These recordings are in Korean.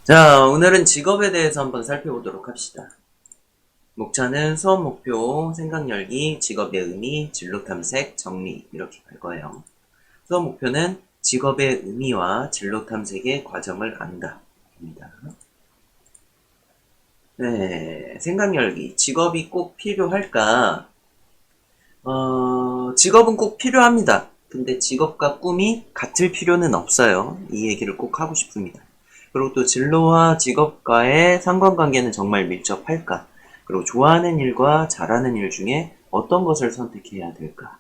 자, 오늘은 직업에 대해서 한번 살펴보도록 합시다. 목차는 수업 목표, 생각 열기, 직업의 의미, 진로 탐색, 정리 이렇게 갈 거예요. 수업 목표는 직업의 의미와 진로 탐색의 과정을 안다 입니다. 네, 생각 열기. 직업이 꼭 필요할까? 직업은 꼭 필요합니다. 근데 직업과 꿈이 같을 필요는 없어요. 이 얘기를 꼭 하고 싶습니다. 그리고 또 진로와 직업과의 상관관계는 정말 밀접할까? 그리고 좋아하는 일과 잘하는 일 중에 어떤 것을 선택해야 될까?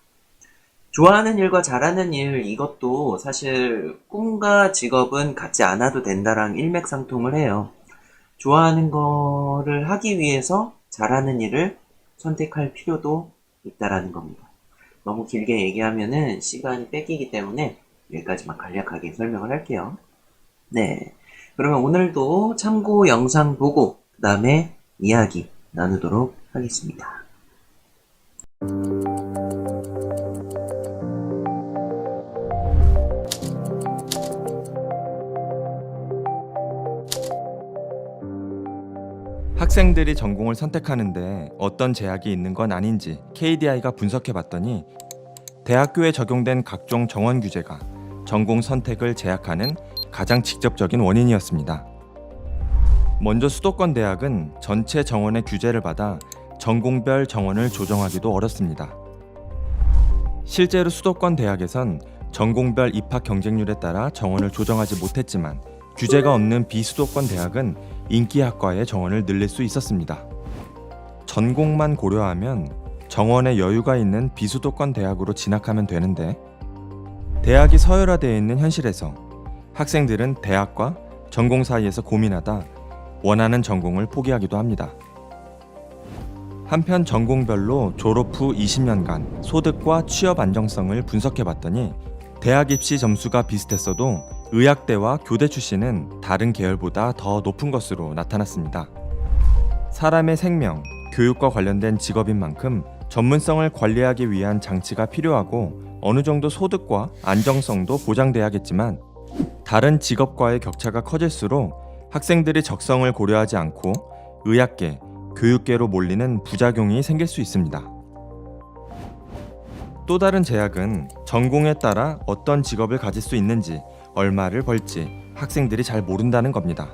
좋아하는 일과 잘하는 일, 이것도 사실 꿈과 직업은 같지 않아도 된다랑 일맥상통을 해요. 좋아하는 거를 하기 위해서 잘하는 일을 선택할 필요도 있다라는 겁니다. 너무 길게 얘기하면은 시간이 뺏기기 때문에 여기까지만 간략하게 설명을 할게요. 네. 그러면 오늘도 참고 영상 보고 그 다음에 이야기 나누도록 하겠습니다. 학생들이 전공을 선택하는데 어떤 제약이 있는 건 아닌지 KDI가 분석해봤더니 대학교에 적용된 각종 정원 규제가 전공 선택을 제약하는 가장 직접적인 원인이었습니다. 먼저 수도권 대학은 전체 정원의 규제를 받아 전공별 정원을 조정하기도 어렵습니다. 실제로 수도권 대학에선 전공별 입학 경쟁률에 따라 정원을 조정하지 못했지만 규제가 없는 비수도권 대학은 인기 학과의 정원을 늘릴 수 있었습니다. 전공만 고려하면 정원에 여유가 있는 비수도권 대학으로 진학하면 되는데 대학이 서열화되어 있는 현실에서 학생들은 대학과 전공 사이에서 고민하다 원하는 전공을 포기하기도 합니다. 한편 전공별로 졸업 후 20년간 소득과 취업 안정성을 분석해봤더니 대학 입시 점수가 비슷했어도 의학대와 교대 출신은 다른 계열보다 더 높은 것으로 나타났습니다. 사람의 생명, 교육과 관련된 직업인 만큼 전문성을 관리하기 위한 장치가 필요하고 어느 정도 소득과 안정성도 보장돼야겠지만 다른 직업과의 격차가 커질수록 학생들이 적성을 고려하지 않고 의학계, 교육계로 몰리는 부작용이 생길 수 있습니다. 또 다른 제약은 전공에 따라 어떤 직업을 가질 수 있는지, 얼마를 벌지 학생들이 잘 모른다는 겁니다.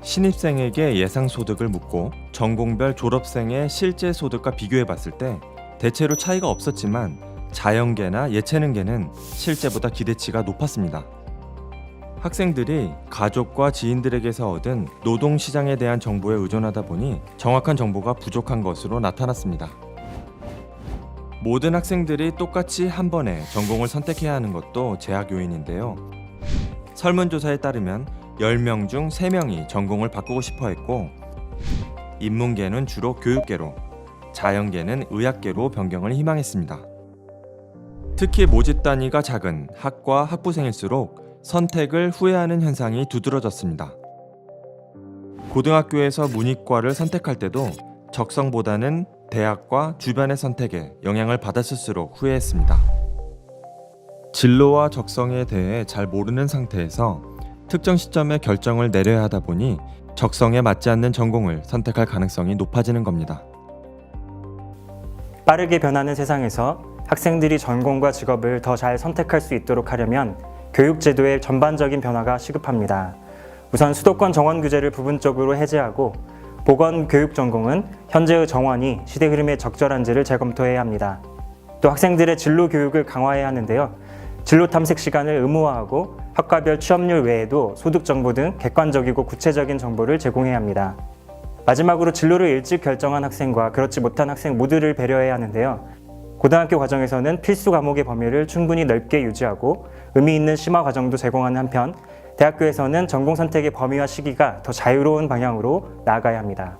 신입생에게 예상 소득을 묻고 전공별 졸업생의 실제 소득과 비교해 봤을 때 대체로 차이가 없었지만 자연계나 예체능계는 실제보다 기대치가 높았습니다. 학생들이 가족과 지인들에게서 얻은 노동시장에 대한 정보에 의존하다 보니 정확한 정보가 부족한 것으로 나타났습니다. 모든 학생들이 똑같이 한 번에 전공을 선택해야 하는 것도 제약 요인인데요. 설문조사에 따르면 10명 중 3명이 전공을 바꾸고 싶어 했고 인문계는 주로 교육계로, 자연계는 의학계로 변경을 희망했습니다. 특히 모집 단위가 작은 학과 학부생일수록 선택을 후회하는 현상이 두드러졌습니다. 고등학교에서 문이과를 선택할 때도 적성보다는 대학과 주변의 선택에 영향을 받았을수록 후회했습니다. 진로와 적성에 대해 잘 모르는 상태에서 특정 시점에 결정을 내려야 하다 보니 적성에 맞지 않는 전공을 선택할 가능성이 높아지는 겁니다. 빠르게 변하는 세상에서 학생들이 전공과 직업을 더 잘 선택할 수 있도록 하려면 교육제도의 전반적인 변화가 시급합니다. 우선 수도권 정원 규제를 부분적으로 해제하고 보건교육 전공은 현재의 정원이 시대 흐름에 적절한지를 재검토해야 합니다. 또 학생들의 진로 교육을 강화해야 하는데요. 진로 탐색 시간을 의무화하고 학과별 취업률 외에도 소득 정보 등 객관적이고 구체적인 정보를 제공해야 합니다. 마지막으로 진로를 일찍 결정한 학생과 그렇지 못한 학생 모두를 배려해야 하는데요. 고등학교 과정에서는 필수 과목의 범위를 충분히 넓게 유지하고 의미 있는 심화 과정도 제공하는 한편 대학교에서는 전공 선택의 범위와 시기가 더 자유로운 방향으로 나아가야 합니다.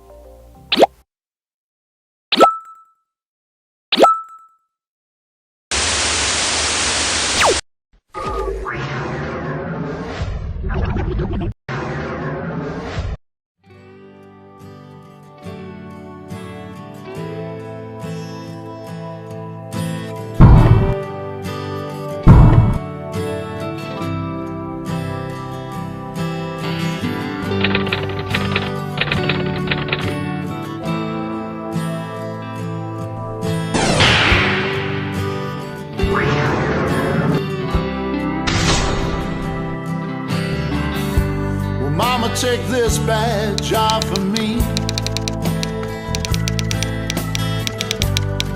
Mama, take this badge off of me,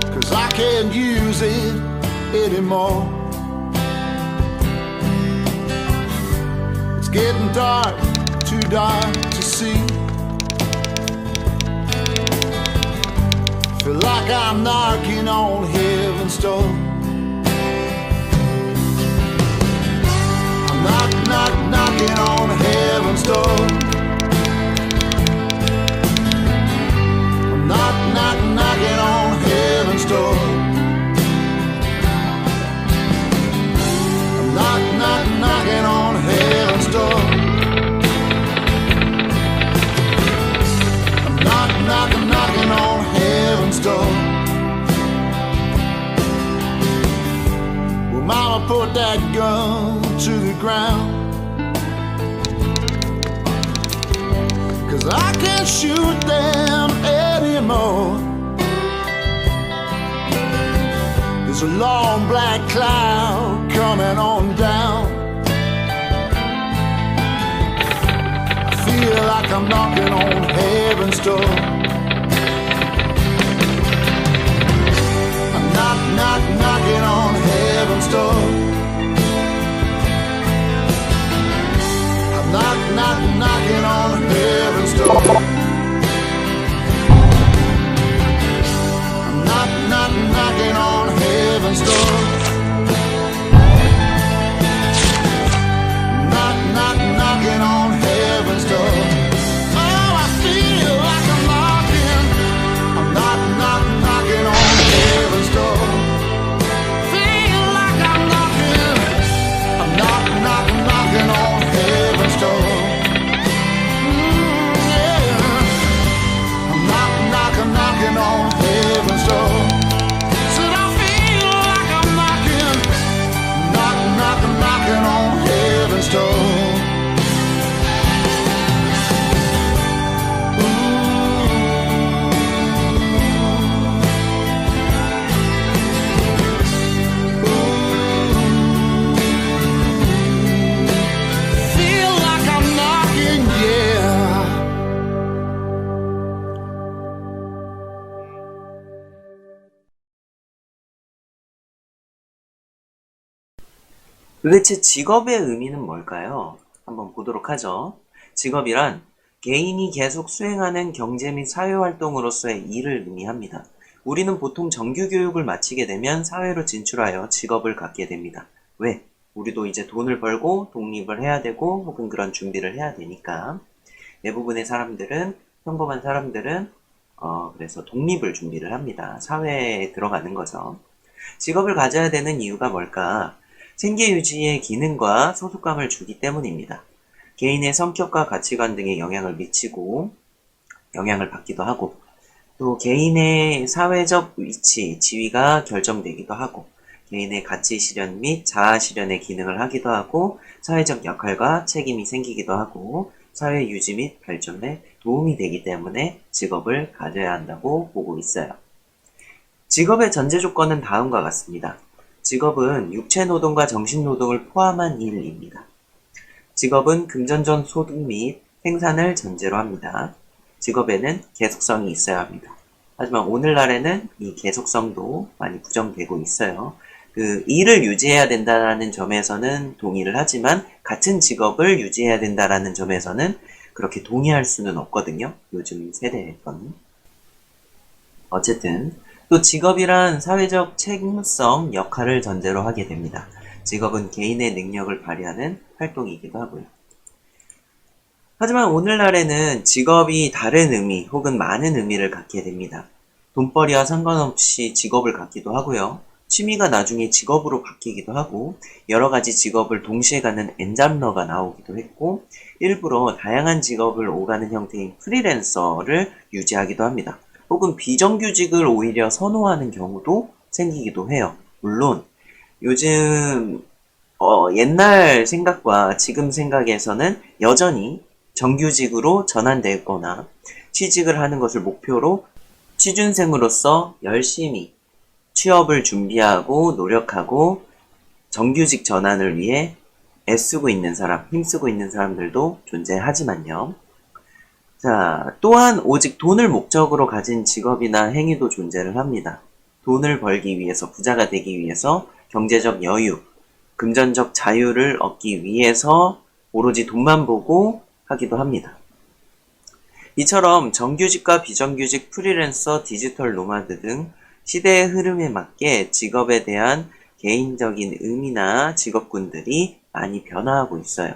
'cause I can't use it anymore. It's getting dark, too dark to see. Feel like I'm knocking on heaven's door. I'm knocking on heaven's door. I'm knocking on heaven's door. I'm knocking on heaven's door. I'm knocking on heaven's door. Well, Mama, put that gun to the ground, 'cause I can't shoot them anymore. There's a long black cloud coming on down. I feel like I'm knocking on heaven's door. I'm knocking on heaven's door. I'm knocking on heaven's door. I'm knocking on heaven's door. Knocking on heaven's door. Oh, I feel like I'm knocking. I'm knocking on heaven's door. Feel like I'm knocking. I'm knocking on heaven's door. Yeah. I'm knocking on heaven's door. Said I feel like I'm knocking on heaven's door. Feel like I'm knocking, yeah. 도대체 직업의 의미는 뭘까요? 한번 보도록 하죠. 직업이란 개인이 계속 수행하는 경제 및 사회활동으로서의 일을 의미합니다. 우리는 보통 정규교육을 마치게 되면 사회로 진출하여 직업을 갖게 됩니다. 왜? 우리도 이제 돈을 벌고 독립을 해야 되고 혹은 그런 준비를 해야 되니까. 대부분의 사람들은, 평범한 사람들은 그래서 독립을 준비를 합니다. 사회에 들어가는 거죠. 직업을 가져야 되는 이유가 뭘까? 생계 유지의 기능과 소속감을 주기 때문입니다. 개인의 성격과 가치관 등에 영향을 미치고 영향을 받기도 하고, 또 개인의 사회적 위치, 지위가 결정되기도 하고, 개인의 가치 실현 및 자아 실현의 기능을 하기도 하고, 사회적 역할과 책임이 생기기도 하고, 사회 유지 및 발전에 도움이 되기 때문에 직업을 가져야 한다고 보고 있어요. 직업의 전제 조건은 다음과 같습니다. 직업은 육체 노동과 정신 노동을 포함한 일입니다. 직업은 금전적 소득 및 생산을 전제로 합니다. 직업에는 계속성이 있어야 합니다. 하지만 오늘날에는 이 계속성도 많이 부정되고 있어요. 그 일을 유지해야 된다는 점에서는 동의를 하지만 같은 직업을 유지해야 된다는 점에서는 그렇게 동의할 수는 없거든요. 요즘 세대에서는. 어쨌든 또 직업이란 사회적 책무성 역할을 전제로 하게 됩니다. 직업은 개인의 능력을 발휘하는 활동이기도 하고요. 하지만 오늘날에는 직업이 다른 의미 혹은 많은 의미를 갖게 됩니다. 돈벌이와 상관없이 직업을 갖기도 하고요. 취미가 나중에 직업으로 바뀌기도 하고, 여러 가지 직업을 동시에 갖는 엔잡러가 나오기도 했고, 일부러 다양한 직업을 오가는 형태인 프리랜서를 유지하기도 합니다. 혹은 비정규직을 오히려 선호하는 경우도 생기기도 해요. 물론 요즘 옛날 생각과 지금 생각에서는 여전히 정규직으로 전환되거나 취직을 하는 것을 목표로 취준생으로서 열심히 취업을 준비하고 노력하고 정규직 전환을 위해 애쓰고 있는 사람, 힘쓰고 있는 사람들도 존재하지만요. 자, 또한 오직 돈을 목적으로 가진 직업이나 행위도 존재를 합니다. 돈을 벌기 위해서, 부자가 되기 위해서 경제적 여유, 금전적 자유를 얻기 위해서 오로지 돈만 보고 하기도 합니다. 이처럼 정규직과 비정규직, 프리랜서, 디지털 노마드 등 시대의 흐름에 맞게 직업에 대한 개인적인 의미나 직업군들이 많이 변화하고 있어요.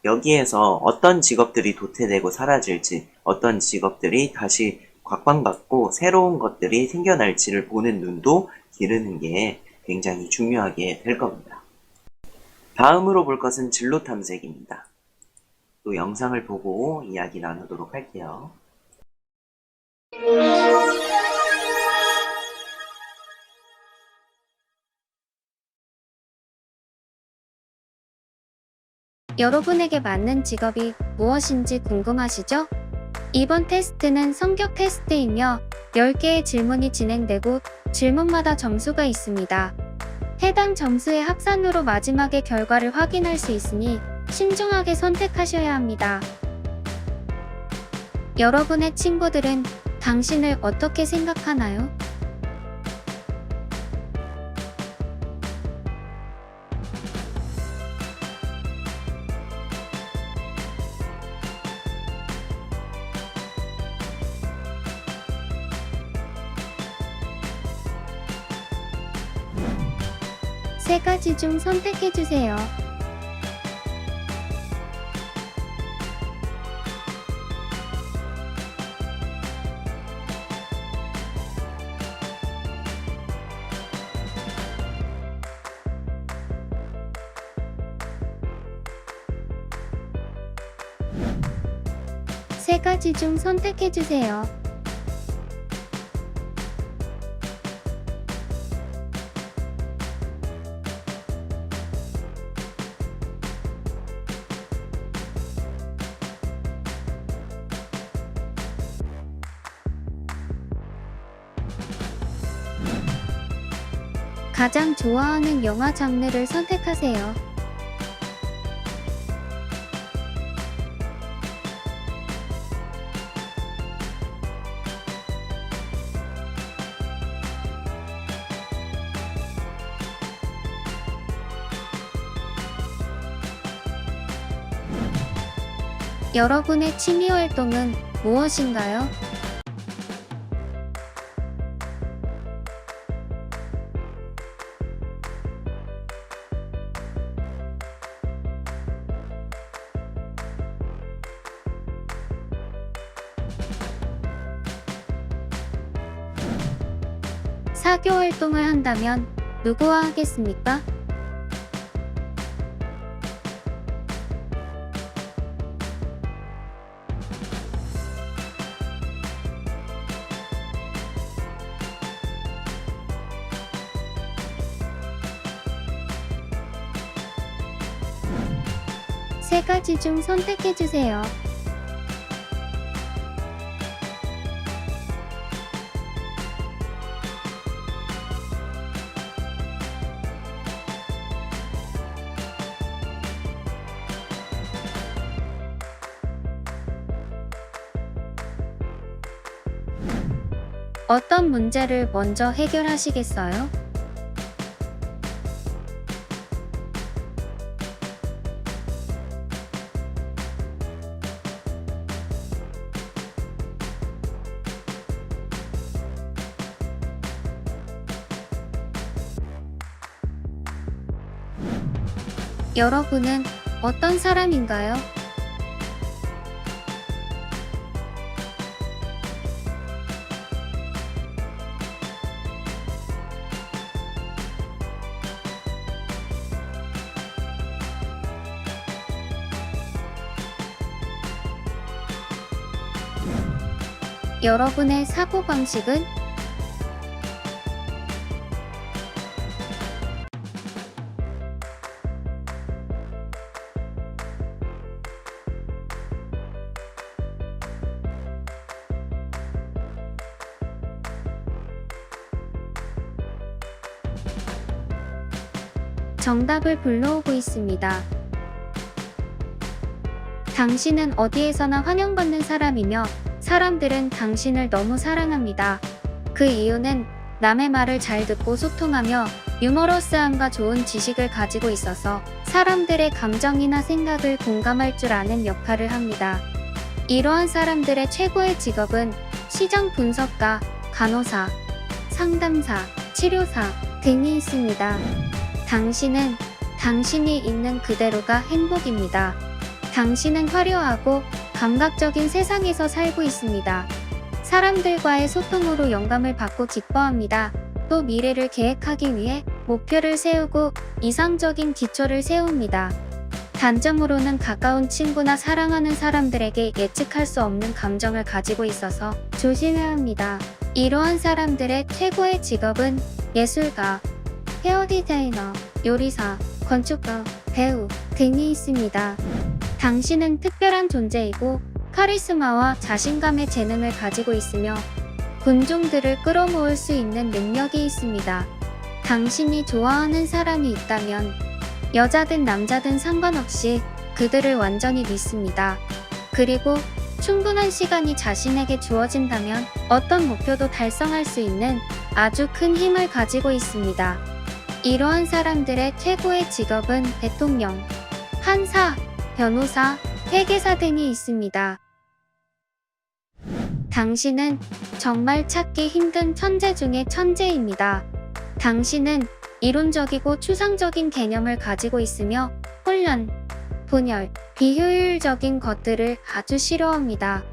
여기에서 어떤 직업들이 도태되고 사라질지, 어떤 직업들이 다시 각광받고 새로운 것들이 생겨날지를 보는 눈도 기르는 게 굉장히 중요하게 될 겁니다. 다음으로 볼 것은 진로 탐색입니다. 또 영상을 보고 이야기 나누도록 할게요. 여러분에게 맞는 직업이 무엇인지 궁금하시죠? 이번 테스트는 성격 테스트이며 10개의 질문이 진행되고 질문마다 점수가 있습니다. 해당 점수의 합산으로 마지막에 결과를 확인할 수 있으니 신중하게 선택하셔야 합니다. 여러분의 친구들은 당신을 어떻게 생각하나요? 세 가지 중 선택해주세요. 세 가지 중 선택해주세요. 가장 좋아하는 영화 장르를 선택하세요. 여러분의 취미 활동은 무엇인가요? 사교 활동을 한다면 누구와 하겠습니까? 세 가지 중 선택해주세요. 어떤 문제를 먼저 해결하시겠어요? 여러분은 어떤 사람인가요? 여러분의 사고방식은? 정답을 불러오고 있습니다. 당신은 어디에서나 환영받는 사람이며 사람들은 당신을 너무 사랑합니다. 그 이유는 남의 말을 잘 듣고 소통하며 유머러스함과 좋은 지식을 가지고 있어서 사람들의 감정이나 생각을 공감할 줄 아는 역할을 합니다. 이러한 사람들의 최고의 직업은 시장 분석가, 간호사, 상담사, 치료사 등이 있습니다. 당신은 당신이 있는 그대로가 행복입니다. 당신은 화려하고 감각적인 세상에서 살고 있습니다. 사람들과의 소통으로 영감을 받고 기뻐합니다. 또 미래를 계획하기 위해 목표를 세우고 이상적인 기초를 세웁니다. 단점으로는 가까운 친구나 사랑하는 사람들에게 예측할 수 없는 감정을 가지고 있어서 조심해야 합니다. 이러한 사람들의 최고의 직업은 예술가, 헤어 디자이너, 요리사, 건축가, 배우 등이 있습니다. 당신은 특별한 존재이고 카리스마와 자신감의 재능을 가지고 있으며 군중들을 끌어모을 수 있는 능력이 있습니다. 당신이 좋아하는 사람이 있다면 여자든 남자든 상관없이 그들을 완전히 믿습니다. 그리고 충분한 시간이 자신에게 주어진다면 어떤 목표도 달성할 수 있는 아주 큰 힘을 가지고 있습니다. 이러한 사람들의 최고의 직업은 대통령, 판사, 변호사, 회계사 등이 있습니다. 당신은 정말 찾기 힘든 천재 중의 천재입니다. 당신은 이론적이고 추상적인 개념을 가지고 있으며 혼란, 분열, 비효율적인 것들을 아주 싫어합니다.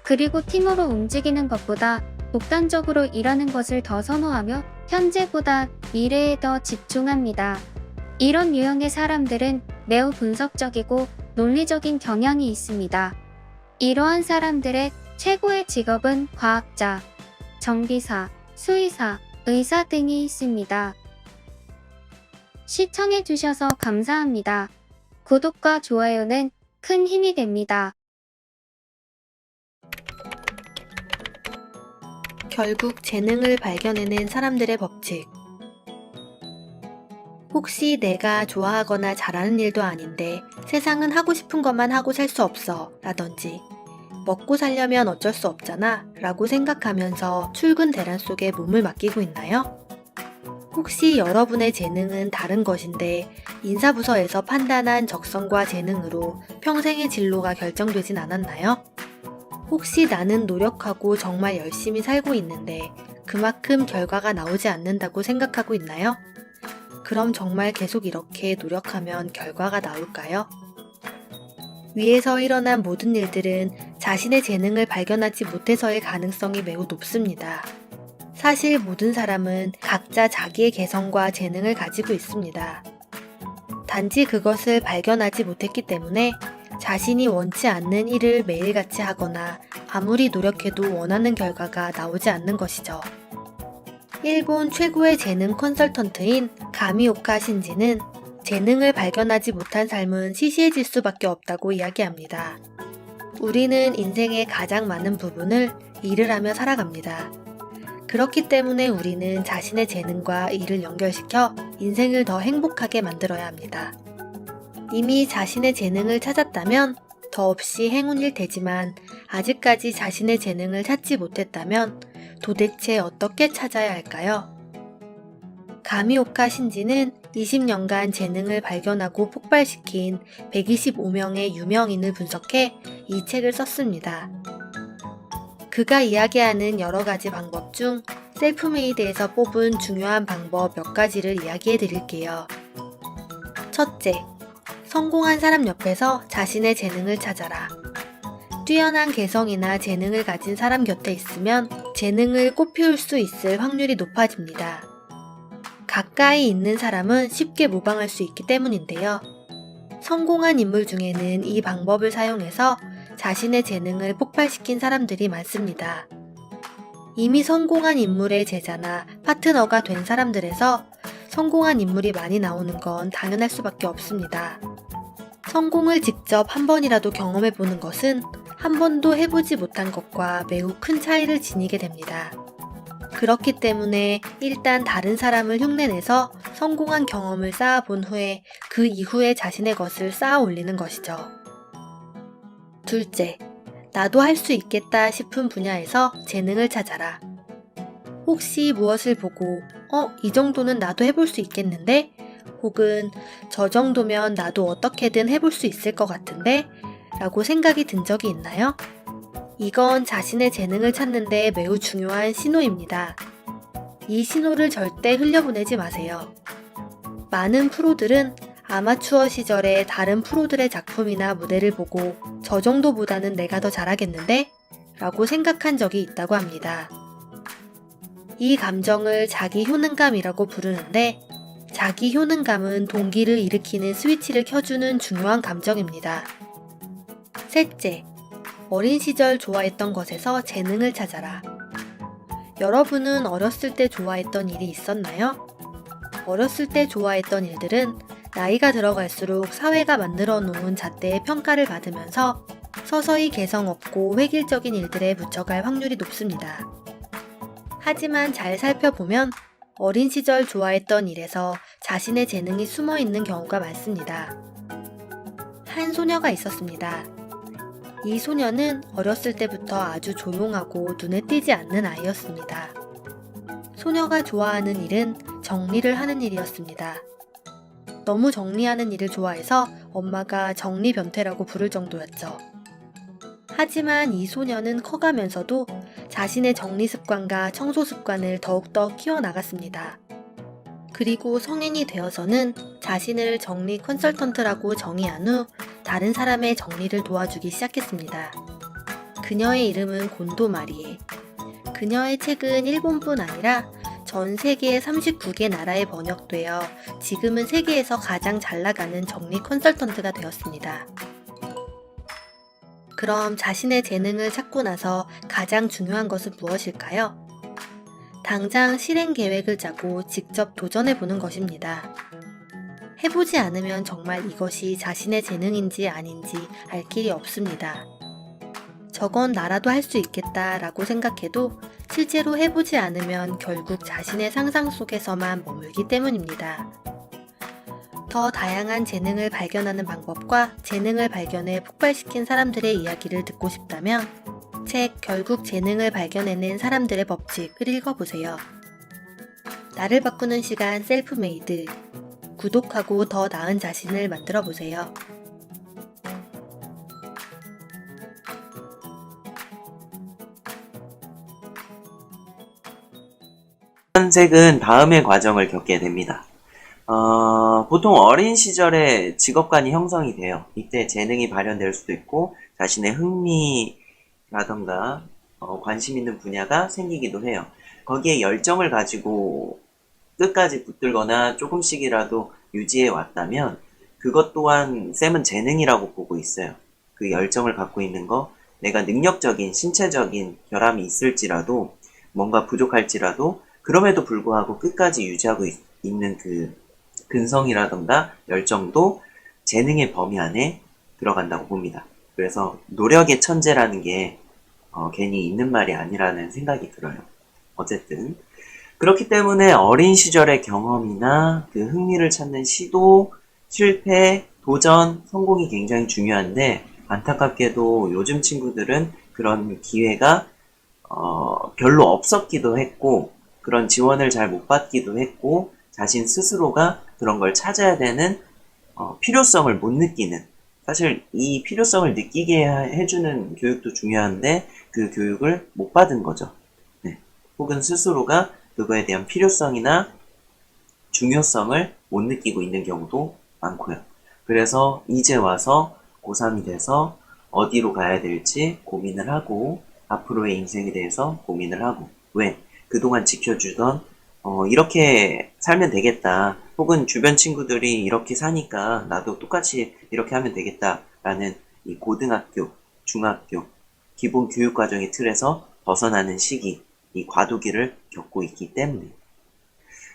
그리고 팀으로 움직이는 것보다 독단적으로 일하는 것을 더 선호하며 현재보다 미래에 더 집중합니다. 이런 유형의 사람들은 매우 분석적이고 논리적인 경향이 있습니다. 이러한 사람들의 최고의 직업은 과학자, 정비사, 수의사, 의사 등이 있습니다. 시청해주셔서 감사합니다. 구독과 좋아요는 큰 힘이 됩니다. 결국 재능을 발견해낸 사람들의 법칙. 혹시 내가 좋아하거나 잘하는 일도 아닌데 세상은 하고 싶은 것만 하고 살 수 없어 라든지 먹고 살려면 어쩔 수 없잖아 라고 생각하면서 출근 대란 속에 몸을 맡기고 있나요? 혹시 여러분의 재능은 다른 것인데 인사부서에서 판단한 적성과 재능으로 평생의 진로가 결정되진 않았나요? 혹시 나는 노력하고 정말 열심히 살고 있는데 그만큼 결과가 나오지 않는다고 생각하고 있나요? 그럼 정말 계속 이렇게 노력하면 결과가 나올까요? 위에서 일어난 모든 일들은 자신의 재능을 발견하지 못해서의 가능성이 매우 높습니다. 사실 모든 사람은 각자 자기의 개성과 재능을 가지고 있습니다. 단지 그것을 발견하지 못했기 때문에 자신이 원치 않는 일을 매일같이 하거나 아무리 노력해도 원하는 결과가 나오지 않는 것이죠. 일본 최고의 재능 컨설턴트인 가미오카 신지는 재능을 발견하지 못한 삶은 시시해질 수밖에 없다고 이야기합니다. 우리는 인생의 가장 많은 부분을 일을 하며 살아갑니다. 그렇기 때문에 우리는 자신의 재능과 일을 연결시켜 인생을 더 행복하게 만들어야 합니다. 이미 자신의 재능을 찾았다면 더없이 행운일 테지만 아직까지 자신의 재능을 찾지 못했다면 도대체 어떻게 찾아야 할까요? 가미오카 신지는 20년간 재능을 발견하고 폭발시킨 125명의 유명인을 분석해 이 책을 썼습니다. 그가 이야기하는 여러 가지 방법 중 셀프메이드에서 뽑은 중요한 방법 몇 가지를 이야기해 드릴게요. 첫째, 성공한 사람 옆에서 자신의 재능을 찾아라. 뛰어난 개성이나 재능을 가진 사람 곁에 있으면 재능을 꽃피울 수 있을 확률이 높아집니다. 가까이 있는 사람은 쉽게 모방할 수 있기 때문인데요. 성공한 인물 중에는 이 방법을 사용해서 자신의 재능을 폭발시킨 사람들이 많습니다. 이미 성공한 인물의 제자나 파트너가 된 사람들에서 성공한 인물이 많이 나오는 건 당연할 수밖에 없습니다. 성공을 직접 한 번이라도 경험해보는 것은 한 번도 해보지 못한 것과 매우 큰 차이를 지니게 됩니다. 그렇기 때문에 일단 다른 사람을 흉내내서 성공한 경험을 쌓아본 후에 그 이후에 자신의 것을 쌓아 올리는 것이죠. 둘째, 나도 할 수 있겠다 싶은 분야에서 재능을 찾아라. 혹시 무엇을 보고, 이 정도는 나도 해볼 수 있겠는데? 혹은 저 정도면 나도 어떻게든 해볼 수 있을 것 같은데? 라고 생각이 든 적이 있나요? 이건 자신의 재능을 찾는데 매우 중요한 신호입니다. 이 신호를 절대 흘려보내지 마세요. 많은 프로들은 아마추어 시절에 다른 프로들의 작품이나 무대를 보고 저 정도보다는 내가 더 잘하겠는데? 라고 생각한 적이 있다고 합니다. 이 감정을 자기 효능감이라고 부르는데 자기 효능감은 동기를 일으키는 스위치를 켜주는 중요한 감정입니다. 셋째, 어린 시절 좋아했던 것에서 재능을 찾아라. 여러분은 어렸을 때 좋아했던 일이 있었나요? 어렸을 때 좋아했던 일들은 나이가 들어갈수록 사회가 만들어 놓은 잣대의 평가를 받으면서 서서히 개성 없고 획일적인 일들에 묻혀갈 확률이 높습니다. 하지만 잘 살펴보면 어린 시절 좋아했던 일에서 자신의 재능이 숨어 있는 경우가 많습니다. 한 소녀가 있었습니다. 이 소녀는 어렸을 때부터 아주 조용하고 눈에 띄지 않는 아이였습니다. 소녀가 좋아하는 일은 정리를 하는 일이었습니다. 너무 정리하는 일을 좋아해서 엄마가 정리 변태라고 부를 정도였죠. 하지만 이 소녀는 커가면서도 자신의 정리 습관과 청소 습관을 더욱더 키워나갔습니다. 그리고 성인이 되어서는 자신을 정리 컨설턴트라고 정의한 후 다른 사람의 정리를 도와주기 시작했습니다. 그녀의 이름은 곤도 마리에. 그녀의 책은 일본뿐 아니라 전 세계 39개 나라에 번역되어 지금은 세계에서 가장 잘 나가는 정리 컨설턴트가 되었습니다. 그럼 자신의 재능을 찾고 나서 가장 중요한 것은 무엇일까요? 당장 실행 계획을 짜고 직접 도전해보는 것입니다. 해보지 않으면 정말 이것이 자신의 재능인지 아닌지 알 길이 없습니다. 저건 나라도 할 수 있겠다 라고 생각해도 실제로 해보지 않으면 결국 자신의 상상 속에서만 머물기 때문입니다. 더 다양한 재능을 발견하는 방법과 재능을 발견해 폭발시킨 사람들의 이야기를 듣고 싶다면 책 결국 재능을 발견해낸 사람들의 법칙을 읽어보세요. 나를 바꾸는 시간 셀프메이드. 구독하고 더 나은 자신을 만들어 보세요. 선택은 다음의 과정을 겪게 됩니다. 보통 어린 시절에 직업관이 형성이 돼요. 이때 재능이 발현될 수도 있고 자신의 흥미라던가 관심 있는 분야가 생기기도 해요. 거기에 열정을 가지고 끝까지 붙들거나 조금씩이라도 유지해 왔다면 그것 또한 쌤은 재능이라고 보고 있어요. 그 열정을 갖고 있는 거, 내가 능력적인 신체적인 결함이 있을지라도 뭔가 부족할지라도 그럼에도 불구하고 끝까지 유지하고 있는 그 근성이라던가 열정도 재능의 범위 안에 들어간다고 봅니다. 그래서 노력의 천재라는 게 괜히 있는 말이 아니라는 생각이 들어요. 어쨌든 그렇기 때문에 어린 시절의 경험이나 그 흥미를 찾는 시도, 실패, 도전, 성공이 굉장히 중요한데 안타깝게도 요즘 친구들은 그런 기회가 별로 없었기도 했고 그런 지원을 잘 못 받기도 했고 자신 스스로가 그런 걸 찾아야 되는 필요성을 못 느끼는, 사실 이 필요성을 느끼게 해주는 교육도 중요한데 그 교육을 못 받은 거죠. 네. 혹은 스스로가 그거에 대한 필요성이나 중요성을 못 느끼고 있는 경우도 많고요. 그래서 이제 와서 고3이 돼서 어디로 가야 될지 고민을 하고 앞으로의 인생에 대해서 고민을 하고, 왜? 그동안 지켜주던 이렇게 살면 되겠다, 혹은 주변 친구들이 이렇게 사니까 나도 똑같이 이렇게 하면 되겠다 라는 이 고등학교, 중학교, 기본 교육과정의 틀에서 벗어나는 시기, 이 과도기를 겪고 있기 때문에.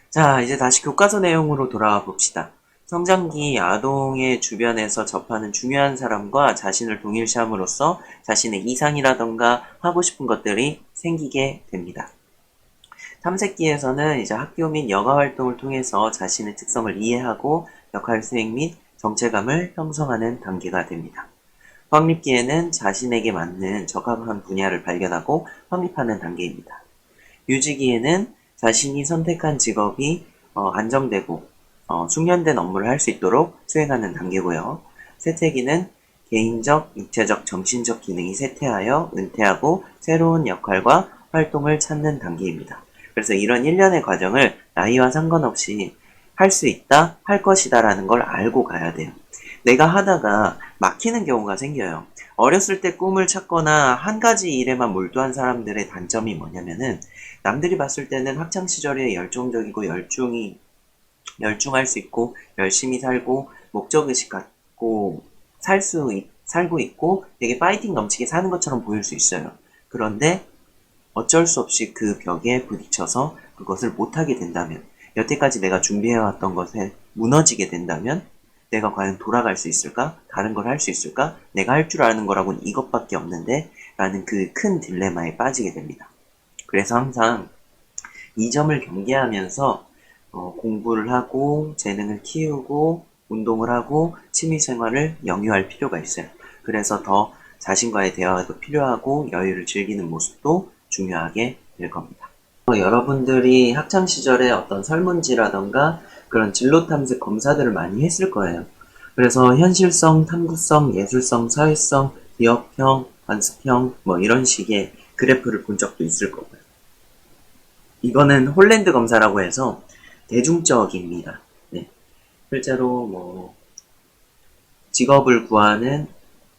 자, 이제 다시 교과서 내용으로 돌아와 봅시다. 성장기 아동의 주변에서 접하는 중요한 사람과 자신을 동일시함으로써 자신의 이상이라던가 하고 싶은 것들이 생기게 됩니다. 탐색기에서는 이제 학교 및 여가 활동을 통해서 자신의 특성을 이해하고 역할 수행 및 정체감을 형성하는 단계가 됩니다. 확립기에는 자신에게 맞는 적합한 분야를 발견하고 확립하는 단계입니다. 유지기에는 자신이 선택한 직업이 안정되고 숙련된 업무를 할 수 있도록 수행하는 단계고요. 쇠퇴기는 개인적, 육체적, 정신적 기능이 쇠퇴하여 은퇴하고 새로운 역할과 활동을 찾는 단계입니다. 그래서 이런 일련의 과정을 나이와 상관없이 할 수 있다, 할 것이다 라는 걸 알고 가야 돼요. 내가 하다가 막히는 경우가 생겨요. 어렸을 때 꿈을 찾거나 한 가지 일에만 몰두한 사람들의 단점이 뭐냐면은 남들이 봤을 때는 학창시절에 열정적이고 열중할 수 있고 열심히 살고 목적의식 갖고 살고 있고 되게 파이팅 넘치게 사는 것처럼 보일 수 있어요. 그런데 어쩔 수 없이 그 벽에 부딪혀서 그것을 못하게 된다면, 여태까지 내가 준비해왔던 것에 무너지게 된다면 내가 과연 돌아갈 수 있을까? 다른 걸 할 수 있을까? 내가 할 줄 아는 거라고는 이것밖에 없는데 라는 그 큰 딜레마에 빠지게 됩니다. 그래서 항상 이 점을 경계하면서 공부를 하고 재능을 키우고 운동을 하고 취미생활을 영유할 필요가 있어요. 그래서 더 자신과의 대화도 필요하고 여유를 즐기는 모습도 중요하게 될 겁니다. 여러분들이 학창시절에 어떤 설문지라던가 그런 진로 탐색 검사들을 많이 했을 거예요. 그래서 현실성, 탐구성, 예술성, 사회성, 기업형, 관습형 뭐 이런 식의 그래프를 본 적도 있을 거고요. 이거는 홀랜드 검사라고 해서 대중적입니다. 네. 실제로 뭐 직업을 구하는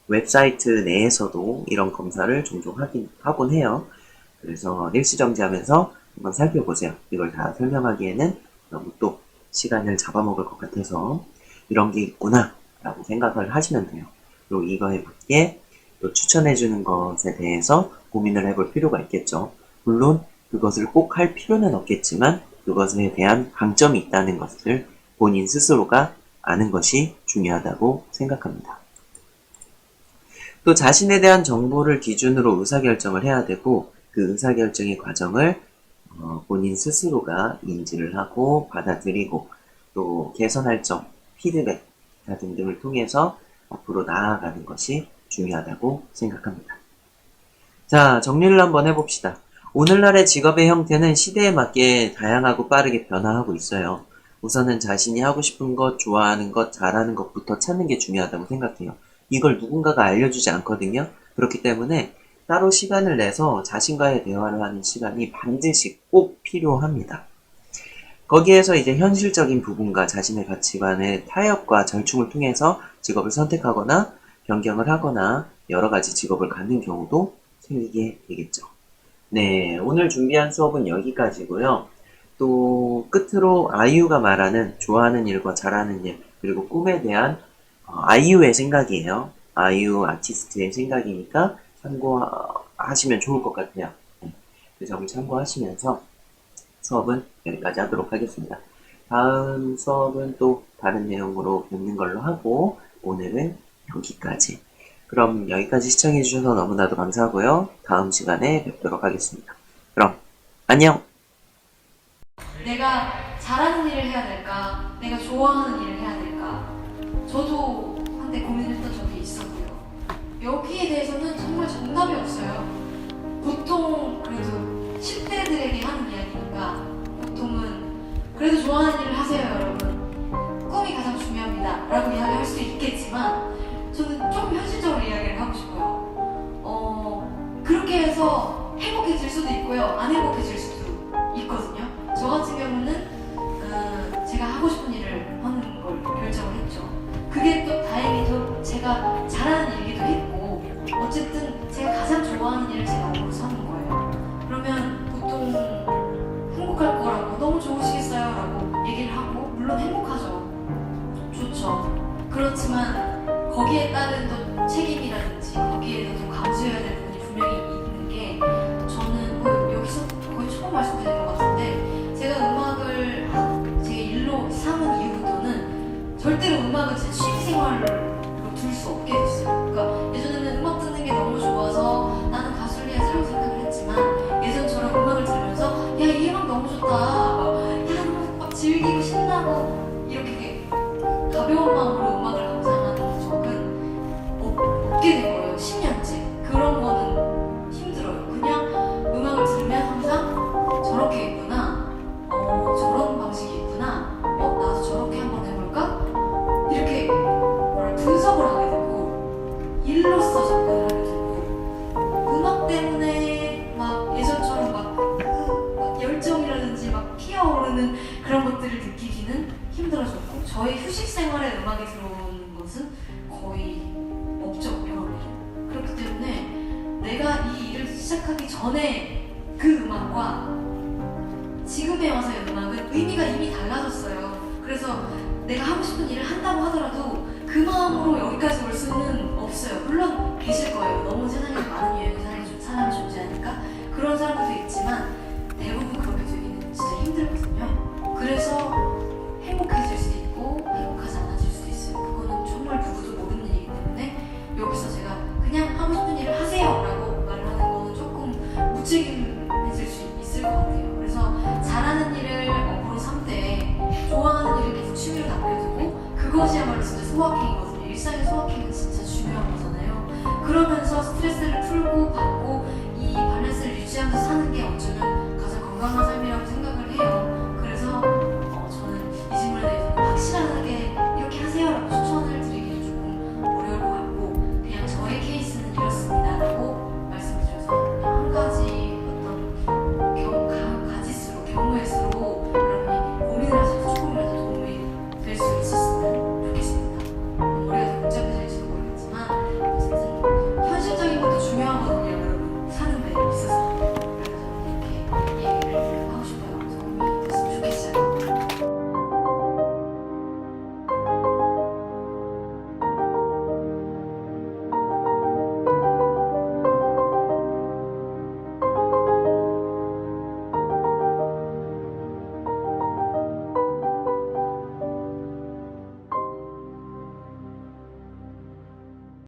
웹사이트 내에서도 이런 검사를 종종 하곤 해요. 그래서 일시정지하면서 한번 살펴보세요. 이걸 다 설명하기에는 너무 또 시간을 잡아먹을 것 같아서 이런 게 있구나 라고 생각을 하시면 돼요. 그리고 이거에 맞게 또 추천해주는 것에 대해서 고민을 해볼 필요가 있겠죠. 물론 그것을 꼭 할 필요는 없겠지만 그것에 대한 강점이 있다는 것을 본인 스스로가 아는 것이 중요하다고 생각합니다. 또 자신에 대한 정보를 기준으로 의사결정을 해야 되고 그 의사결정의 과정을 본인 스스로가 인지를 하고 받아들이고 또 개선할 점, 피드백 등등을 통해서 앞으로 나아가는 것이 중요하다고 생각합니다. 자, 정리를 한번 해봅시다. 오늘날의 직업의 형태는 시대에 맞게 다양하고 빠르게 변화하고 있어요. 우선은 자신이 하고 싶은 것, 좋아하는 것, 잘하는 것부터 찾는 게 중요하다고 생각해요. 이걸 누군가가 알려주지 않거든요. 그렇기 때문에 따로 시간을 내서 자신과의 대화를 하는 시간이 반드시 꼭 필요합니다. 거기에서 이제 현실적인 부분과 자신의 가치관의 타협과 절충을 통해서 직업을 선택하거나 변경을 하거나 여러 가지 직업을 갖는 경우도 생기게 되겠죠. 네, 오늘 준비한 수업은 여기까지고요. 또 끝으로 아이유가 말하는 좋아하는 일과 잘하는 일 그리고 꿈에 대한 아이유의 생각이에요. 아이유 아티스트의 생각이니까 참고하시면 좋을 것 같아요. 그 점을 참고하시면서 수업은 여기까지 하도록 하겠습니다. 다음 수업은 또 다른 내용으로 뵙는 걸로 하고 오늘은 여기까지. 그럼 여기까지 시청해주셔서 너무나도 감사하고요. 다음 시간에 뵙도록 하겠습니다. 그럼 안녕! 내가 잘하는 일을 해야 될까? 내가 좋아하는 일을 해야 될까? 저도 한때 고민했던 적이 있었고요. 여기에 대해서는 정말 정답이 없어요. 보통 그래도 10대들에게 하는 이야기니까 보통은 그래도 좋아하는 일을 하세요 여러분. 꿈이 가장 중요합니다 라고 이야기할 수도 있겠지만 저는 좀 현실적으로 이야기를 하고 싶어요. 그렇게 해서 행복해질 수도 있고요. 안 행복해질 수도 있거든요. 저 같은 경우는 제가 하고 싶은 일을 하는 걸 결정을 했죠. 그게 또 다행히도 제가 잘하는 일이기도 했고 어쨌든 제가 가장 좋아하는 일을 제가 고르서 하는 거예요. 그러면 보통 행복할 거라고 너무 좋으시겠어요? 라고 얘기를 하고 물론 행복하죠. 좋죠. 그렇지만 거기에 따른 또 책임이라든지 거기에 더 감수해야 될 부분이 분명히 있는 게 저는 여기서 거의 처음 말씀드린 것 같은데 제가 음악을 것들을 느끼기는 힘들어졌고 저의 휴식 생활에 음악이 들어오는 것은 거의 없죠, 경험이. 그렇기 때문에 내가 이 일을 시작하기 전에 그 음악과 지금에 와서의 음악은 의미가 이미 달라졌어요. 그래서 내가 하고 싶은 일을 한다고 하더라도 그 마음으로 여기까지 올 수는 없어요. 물론 계실 거예요. 너무 세상에 많은 유형의